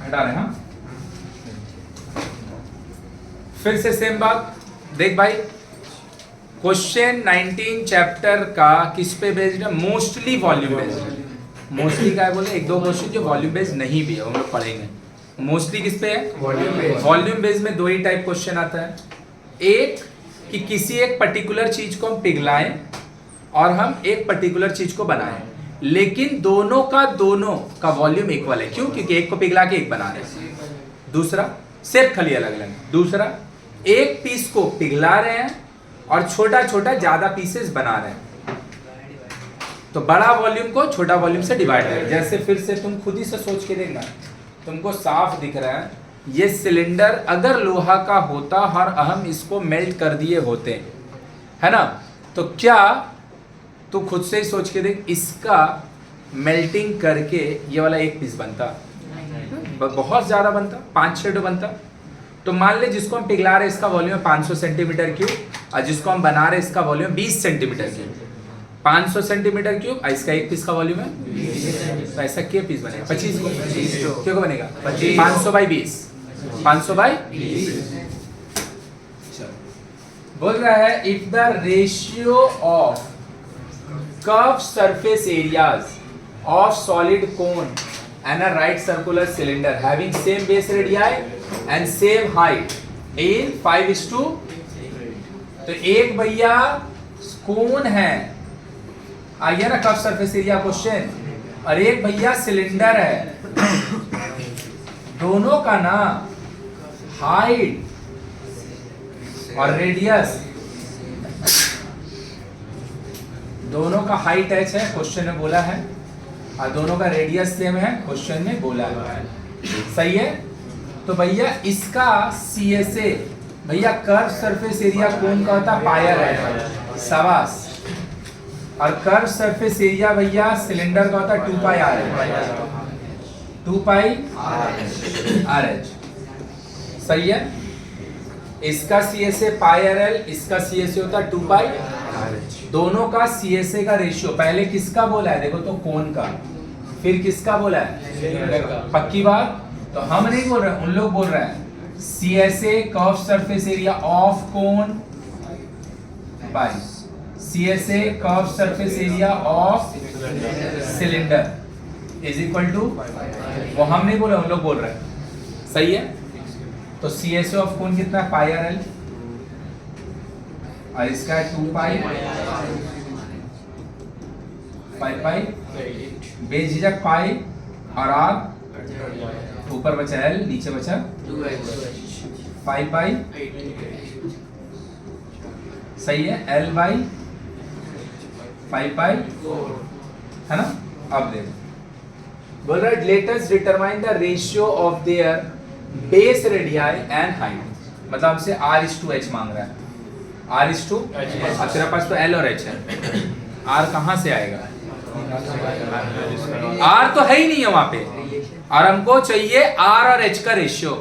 हटा रहे हैं। हाँ फिर से सेम बात देख भाई, क्वेश्चन 19 चैप्टर का किस पे बेस्ड है? मोस्टली वॉल्यूम बेस्ड है। मोस्टली क्या है बोले, एक दो क्वेश्चन जो वॉल्यूम बेस्ड नहीं भी है हम लोग पढ़ेंगे। मोस्टली किस पे है? वॉल्यूम बेस्ड में दो ही टाइप क्वेश्चन आता है। एक कि किसी एक पर्टिकुलर चीज को हम पिघलाएं और हम एक पर्टिकुलर चीज को बनाएं, लेकिन दोनों का वॉल्यूम इक्वल है। क्यों? क्योंकि एक को पिघला के एक बना रहे हैं। दूसरा सेप खाली अलग अलग। दूसरा एक पीस को पिघला रहे हैं और छोटा छोटा ज्यादा पीसेस बना रहे हैं, तो बड़ा वॉल्यूम को छोटा वॉल्यूम से डिवाइड है। जैसे फिर से तुम खुद ही से सोच के देखना, तुमको साफ दिख रहा है ये सिलेंडर अगर लोहा का होता और हम इसको मेल्ट कर दिए होते, है ना, तो क्या तू खुद से ही सोच के देख, इसका मेल्टिंग करके ये वाला एक पीस बनता? बहुत ज्यादा बनता, 5-6 बनता। तो मान ले जिसको हम पिघला रहे इसका वॉल्यूम है 500 सेंटीमीटर क्यूब और जिसको हम बना रहे इसका volume 20 centimetre cube. 500 centimetre cube और इसका एक पीस का वॉल्यूम है 20। तो ऐसा क्या पीस बनेगा? 25 क्यों को बनेगा? 500 बाई 20। 500 बाई 20 बोल रहा है if the ratio of curve surface areas of solid cone and a right circular cylinder having same base radii and same height in 5:2। तो एक भैया कोन है, आइए ना कर्व सरफेस एरिया क्वेश्चन, और एक भैया सिलेंडर है। दोनों का ना हाइट और रेडियस, दोनों का हाइट h है क्वेश्चन में बोला है, और दोनों का रेडियस सेम है क्वेश्चन में बोला है। सही है? तो भैया इसका CSA भैया कर्व सरफेस एरिया कोन का होता पायर है, शाबाश। और कर्व सरफेस एरिया भैया सिलेंडर का होता 2 पाई आर एच, 2 पाई आर एच। सही है? इसका CSA पाई आर एल, इसका CSA होता 2 पाई आर एच। दोनों का CSA का रेशियो पहले किसका बोला है देखो तो कोन का, फिर किसका बोला है? पक्की बात। तो हम नहीं बोल रहे, उन लोग बोल रहे हैं CSA curve surface area of cone by CSA curve surface area of cylinder is equal to, वो हम नहीं बोल रहे, उन लोग बोल रहे हैं। सही है? तो CSA ऑफ कोन कितना है? पाई आर एल, और इसका है 2 पाई, 5 पाई, बेझिझक पाई और आर, ऊपर बचा एल, नीचे बचा 5 पाई। सही है? एल बाई 5 पाई, है ना? अब देखो बोल रहा है let us determine the ratio of their base radii and height. मतलब हमसे R/H मांग रहा है। R/H, तेरे पास तो L और H है, R कहां से आएगा? R तो है ही नहीं है वहां पे, और हमको चाहिए R और H का रेशियो।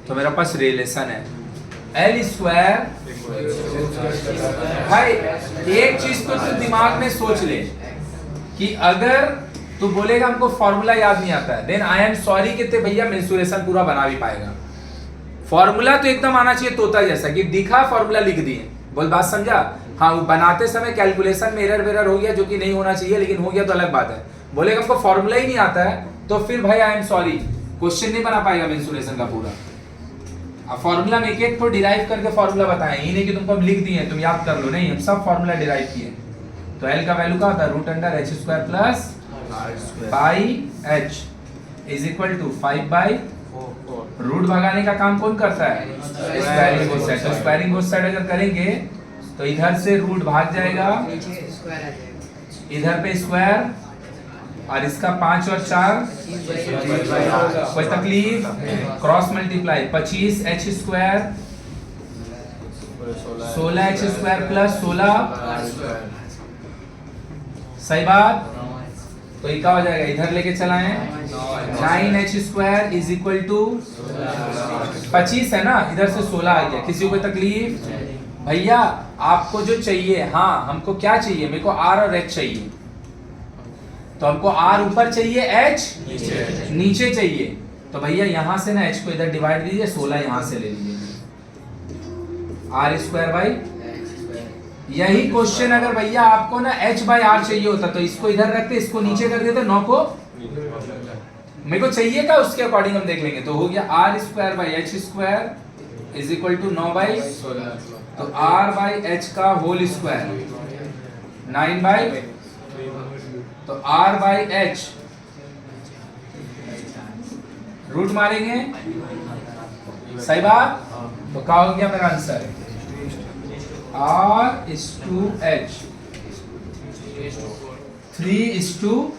तो मेरे पास रिलेशन है L स्क्वायर। भाई एक चीज तो तू दिमाग में सोच ले कि अगर तू बोलेगा हमको फॉर्मूला याद नहीं आता है, देन आई एम सॉरी कि ते भैया मेंसुरेशन पूरा बना भी पाएगा। फॉर्मूला तो एकदम आना चाहिए तोता जैसा कि दिखा फॉर्मूला लिख दिए, बोल बात समझा? हाँ, वो बनाते समय कैलकुलेशन में एरर वेरर हो गया जो कि नहीं होना चाहिए, लेकिन हो गया तो अलग बात है। बोलेगा हमको फॉर्मूला ही नहीं आता है तो फिर भाई आई एम सॉरी, क्वेश्चन नहीं बना पाएगा मेंसुरेशन का पूरा। अब फॉर्मूला में एक एक तो डिराइव करके फॉर्मूला बताएं, ये नहीं कि तुमको हम लिख दिए तुम याद कर लो, नहीं, हम सब फॉर्मूला डिराइव किए। तो एल का वैल्यू क्या होता है? √(h² plus pi h is equal to 5/4। Root भगाने का काम कौन करता है? Squaring both side. तो स्क्वायरिंग बोथ साइड अगर करेंगे तो इधर से रूट भाग जाएगा, इधर पे स्क्वायर, और इसका 5 और 4 कोई तकलीफ, cross multiply 25(h²) 16(h² plus 16। सही बात? तो ये क्या हो जाएगा? इधर लेके चलाएं 9(h² इज इक्वल टू 25 है ना, इधर से 16 आ गया। किसी को तकलीफ? भैया आपको जो चाहिए, हाँ हमको क्या चाहिए? मेरे को R और H चाहिए, तो हमको R ऊपर चाहिए, H नीचे चाहिए। तो भैया यहाँ से ना h को इधर डिवाइड दीजिए, 16 यहाँ से ले लीजिए, r² बाई, यही क्वेश्चन अगर भैया आपको ना h बाई r चाहिए होता तो इसको इधर रखते, इसको नीचे कर देते, 9 को मेरे को चाहिए का उसके अकॉर्डिंग हम देख लेंगे। तो हो गया r² by h² is equal to 9 by, तो r बाई h का होल स्क्वायर 9 बाई, तो r बाई h रूट मारेंगे, सही बात। तो क्या हो गया मेरा आंसर, r/h 3:4।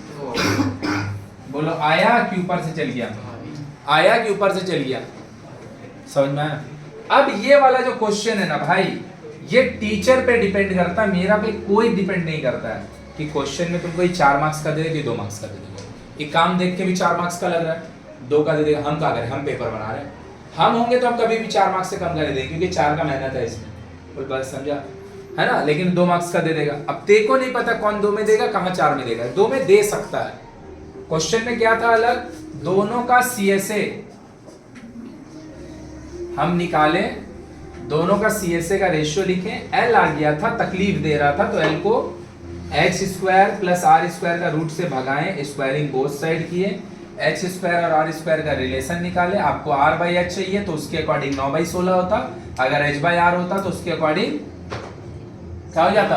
बोलो आया कि ऊपर से चल गया, आया कि ऊपर से चल गया, समझ में आया। अब ये वाला जो क्वेश्चन है ना भाई, ये टीचर पे डिपेंड करता है, मेरा पे कोई डिपेंड नहीं करता है कि क्वेश्चन में तुमको 4 मार्क्स का दे देगा कि 2 मार्क्स का दे देगा। एक काम देख के भी 4 मार्क्स का लग रहा है, 2 का दे देगा। हम क्या करें, हम पेपर बना रहे हैं, हम होंगे तो हम कभी भी 4 मार्क्स से कम कर देंगे क्योंकि 4 का मेहनत है इसमें, कोई बात समझा है ना। लेकिन 2 मार्क्स का दे देगा। अब तेको नहीं पता कौन 2 में देगा, कहाँ 4 में देगा, 2 में दे सकता है। क्वेश्चन में क्या था अलग, दोनों का CSA हम निकालें, दोनों का CSA का रेशियो लिखें, L आ गया था, तकलीफ दे रहा था, तो L को h² प्लस r² का रूट से भगाएं, स्क्वायरिंग बोथ साइड किए, h² और r² का रिलेशन निकाले। आपको r बाई h चाहिए तो उसके अकॉर्डिंग 9 बाई 16 होता, अगर h बाई r होता तो उसके अकॉर्डिंग क्या हो जाता,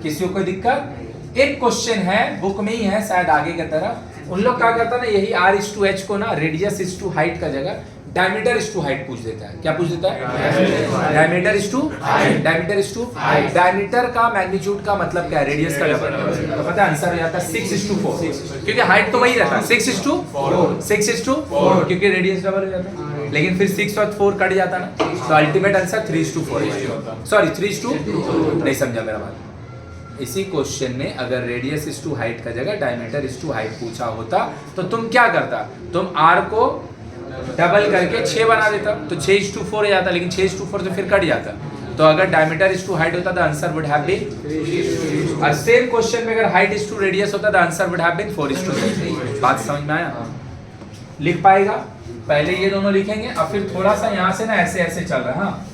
किसी को कोई दिक्कत। एक क्वेश्चन है बुक में ही है शायद आगे की तरफ, उन लोग क्या करता ना, यही r/h को ना रेडियस हाइट का जगह डायमीटर हाइट पूछ देता है। क्या पूछ देता है, डायमीटर हाइट। डायमीटर का मैग्नीट्यूड का मतलब क्या है, रेडियस का डबल, तो पता है आंसर हो जाता है 6:4, क्योंकि हाइट तो वही रहता है 6:4 क्योंकि रेडियस डबल हो जाता है। लेकिन फिर 6 और 4 कट जाता ना, तो अल्टीमेट आंसर 3:4, सॉरी 3:2, नहीं समझा मेरा बात। इसी क्वेश्चन में अगर रेडियस हाइट का जगह डायमीटर हाइट पूछा होता तो तुम क्या करता, तुम r को डबल करके 6 बना देता, तो 6:4 हो जाता, लेकिन 6:4 तो फिर कट जाता। तो अगर डायमीटर हाइट होता तो आंसर वुड हैव बीन, और सेम क्वेश्चन में अगर हाइट रेडियस होता तो आंसर वुड हैव बीन 4:3। बात समझ में आया, लिख पाएगा। पहले ये दोनों लिखेंगे, अब फिर थोड़ा सा यहाँ से ना ऐसे ऐसे चल रहा है, हाँ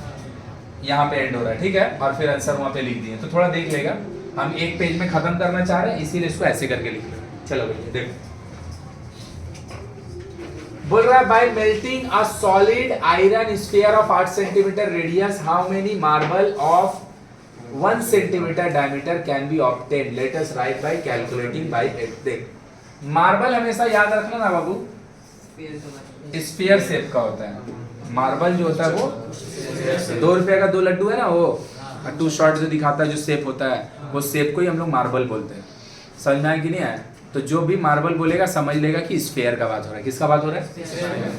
यहाँ पे एंड हो रहा है, ठीक है, और फिर आंसर वहाँ पे लिख दिए, तो थोड़ा देख लेगा। हम एक पेज में खत्म करना चाह रहे हैं, इसीलिए इसको ऐसे करके लिख लें। चलो भैया देखो, बोल रहा है by melting a solid iron sphere of 8 centimetre radius, how many marble of 1 centimetre diameter can be obtain, let us write by calculating by it. देख, मार्बल हमेशा याद रखना ना बाबू, स्फीयर शेप का होता है। मार्बल जो होता है वो 2 रुपए का 2 लड्डू है ना, वो 2 शॉट जो दिखाता है, जो शेप होता है, वो शेप को ही हम लोग मार्बल बोलते हैं। समझ में आया कि नहीं आया? तो जो भी मार्बल बोलेगा समझ लेगा कि स्फीयर का बात हो रहा है। किसका बात हो रहा है?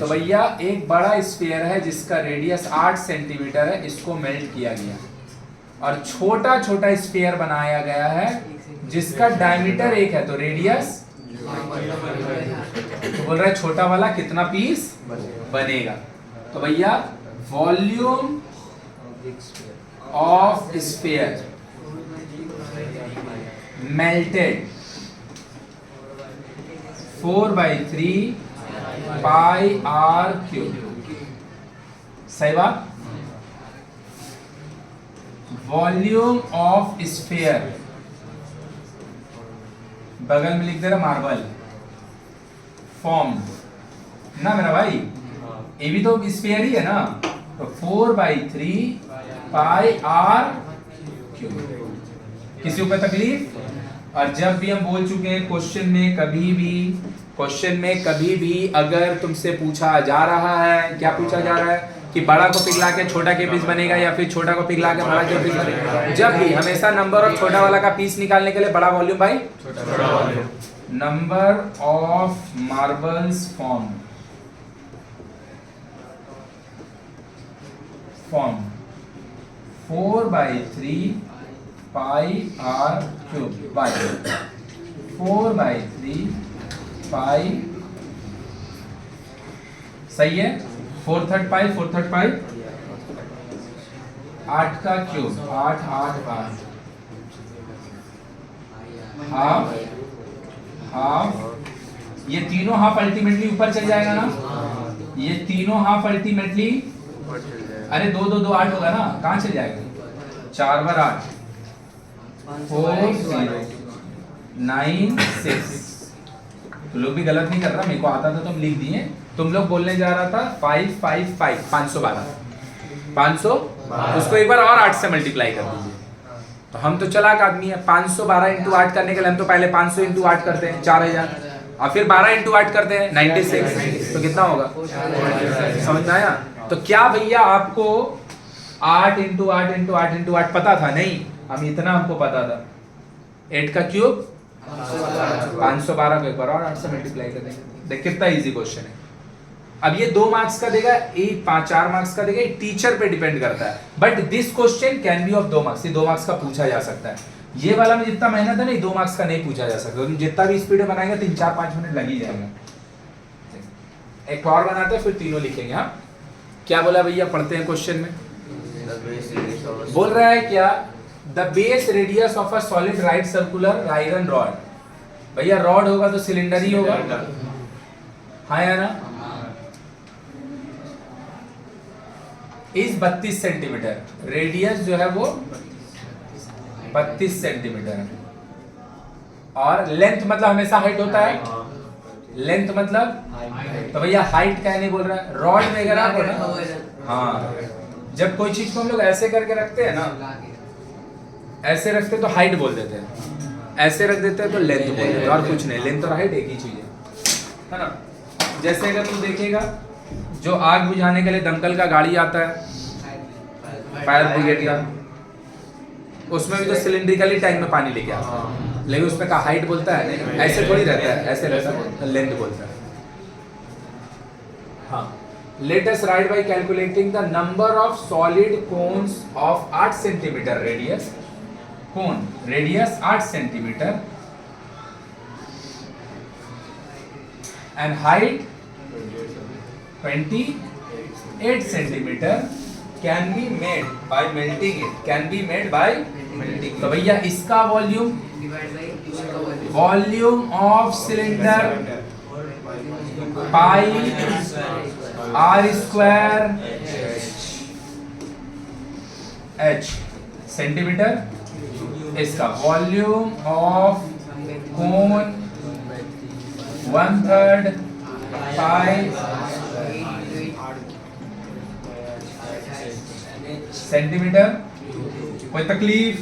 तो भैया एक बड़ा स्फीयर है जिसका रेडियस 8 सेंटीमीटर है, इसको मेल्ट किया गया, और छोटा छोटा स्फीयर बनाया गया है जिसका डायमीटर 1 है, तो रेडियस, तो बोल रहा है छोटा वाला कितना पीस बनेगा। तो भैया volume of sphere melted 4/3 pi r cube, सही बात। वॉल्यूम ऑफ स्फीयर बगल में लिख दे रहा मार्बल फॉर्म ना मेरा भाई, ये भी तो स्फीयर ही है ना, तो 4/3 पाई r क्यूब। किसी को तकलीफ? और जब भी हम बोल चुके हैं क्वेश्चन में कभी भी अगर तुमसे पूछा जा रहा है, क्या पूछा जा रहा है कि बड़ा को पिघला के छोटा के पीस बनेगा या फिर छोटा को पिघला के बड़ा के पीस बनेगा, जब भी हमेशा नंबर ऑफ छोटा वाला का पीस निकालने के लिए बड़ा वॉल्यूम भाई, number of marbles form 4/3 pi r cube by 4/3 पाई, सही है, 4/3 पाई 8 का क्यूब, 8 8 5, हाफ ये तीनों हाफ अल्टीमेटली ऊपर चल जाएगा ना, ये तीनों हाफ अल्टीमेटली, अरे 2 2 2 8 होगा ना, कहाँ चल जाएगा, 4 बार 8, 4 0 9 6। तो लोग भी गलत नहीं कर रहा, मेरे को आता था तो हम लिख दिए, तुम लोग बोलने जा रहा था 5 5 5 512 500, उसको एक बार और 8 से मल्टीप्लाई कर दीजिए। तो हम तो चलाक आदमी है, 512 इंटू 8 करने के लिए हम तो पहले 500 इंटू 8 करते हैं 4000, और फिर 12 इंटू 8 करते हैं 96, तो कितना होगा, समझ में आया। तो क्या भैया आपको 8 इंटू 8 इंटू 8 इंटू 8 पता था? नहीं, हम इतना हमको पता था, 8 का क्यूब 512 को एक बार और 8 से मल्टीप्लाई कर देंगे। देख कितना इजी क्वेश्चन है। अब ये 2 मार्क्स का देगा, एक 4 मार्क्स का देगा, टीचर पे डिपेंड करता है, but this question can be of 2 marks, ये 2 मार्क्स का पूछा जा सकता है। ये वाला में जितना मेहनत है ना, 2 मार्क्स का नहीं पूछा जा सकता, जितना भी स्पीड में बनाएगा 3 4 5 मिनट लग ही जाएगा। एक और बनाते हैं फिर तीनों लिखेंगे। हाँ, क्या बोला भैया, पढ़ते हैं क्वेश्चन में। बोल रहा है क्या, the base radius of a solid right circular iron rod, भैया रॉड होगा तो सिलेंडर ही होगा, हाँ या ना, इस 32 सेंटीमीटर, रेडियस जो है वो 32 सेंटीमीटर है, और लेंथ मतलब हमेशा हाइट होता है, लेंथ मतलब, तो भैया हाइट क्या नहीं बोल रहा है, रॉड में अगर आप ना, हाँ जब कोई चीज को हम लोग ऐसे करके रखते हैं ना, ऐसे रखते तो हाइट बोल देते हैं, ऐसे रख देते हैं तो लेंथ बोल देते हैं, और कुछ नहीं, लेंथ और हाइट एक ही चीज है ना। जैसे अगर तू देखेगा जो आग बुझाने के लिए दमकल का गाड़ी आता है, फायर ब्रिगेड का, उसमें भी तो सिलिंड्रिकली टैंक में पानी लेके आता है, लेकिन उसमें का हाइट बोलता है नहीं, ऐसे थोड़ी रहता है, ऐसे रहता है, लेंथ बोलता है। हाँ, let us write by calculating the number of solid cones of 8 centimeter radius, cone radius 8 centimeter and height 28 centimeter can be made by melting it, can be made by melting। तो भैया इसका volume, volume of cylinder pi r square h centimetre, इसका volume of cone 1/3 pi centimetre. कोई तकलीफ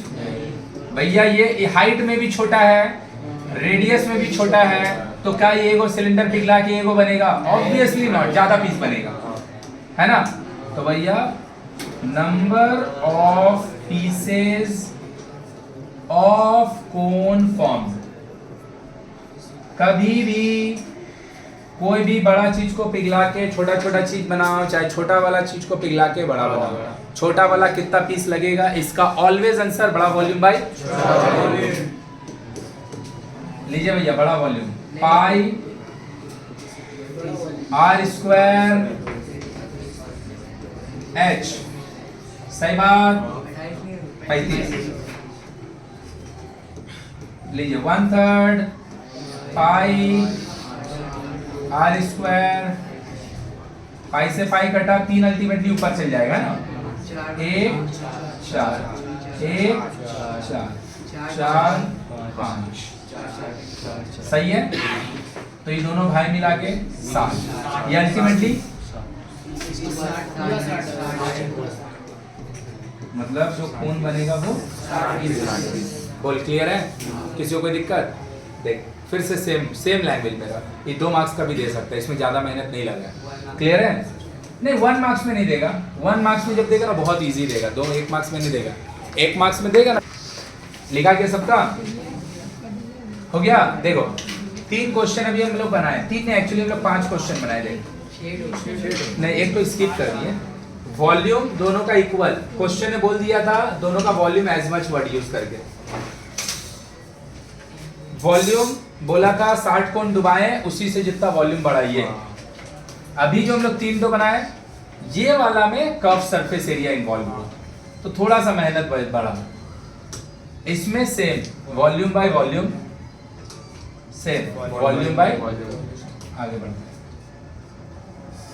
भैया, ये height में भी छोटा है, रेडियस में भी छोटा है, तो क्या ये एगो सिलेंडर पिघला के एगो बनेगा? ऑब्वियसली नॉट, ज्यादा पीस बनेगा, है ना। तो भैया number of pieces of cone form, कभी भी कोई भी बड़ा चीज को पिघला के छोटा छोटा चीज बनाओ, चाहे छोटा वाला चीज को पिघला के बड़ा बनाओ, छोटा वाला कितना पीस लगेगा, इसका ऑलवेज आंसर बड़ा वॉल्यूम बाय लीजिए भैया, बड़ा volume pi r square h, सही बात, 35 लीजिए, 1/3 पाई आर स्क्वायर, पाई से पाई कटा, 3 अल्टीमेटली ऊपर चल जाएगा ना, 1 4 1 4 4 5, सही है। तो ये दोनों भाई मिला के 7, ये अल्टीमेटली मतलब जो खून बनेगा वो बोल, क्लियर है? किसी को कोई दिक्कत? देख फिर से सेम लैंग्वेज मेरा, ये 2 मार्क्स का भी दे सकता है, इसमें ज्यादा मेहनत नहीं लगा, क्लियर है? नहीं 1 मार्क्स में नहीं देगा, 1 मार्क्स में जब देगा ना बहुत इजी देगा, 1 मार्क्स में नहीं देगा, 1 मार्क्स में देगा ना। लिखा क्या सबका? हो गया। देखो 3 क्वेश्चन अभी हम लोग बनाए, 3 ने एक्चुअली हम लोग 5 क्वेश्चन बनाए थे, नहीं एक तो स्किप कर दिए। वॉल्यूम दोनों का इक्वल, क्वेश्चन ने बोल दिया था दोनों का volume as much word use करके, वॉल्यूम बोला था 60 कोण डुबाएं, उसी से जितना वॉल्यूम बढ़ाइए। अभी जो हम लोग 3 तो बनाए, ये वाला में कर्व सरफेस एरिया इन्वॉल्व हुआ, तो थोड़ा सा मेहनत बढ़ा। इसमें same volume by volume, same volume by आगे बढ़ते हैं।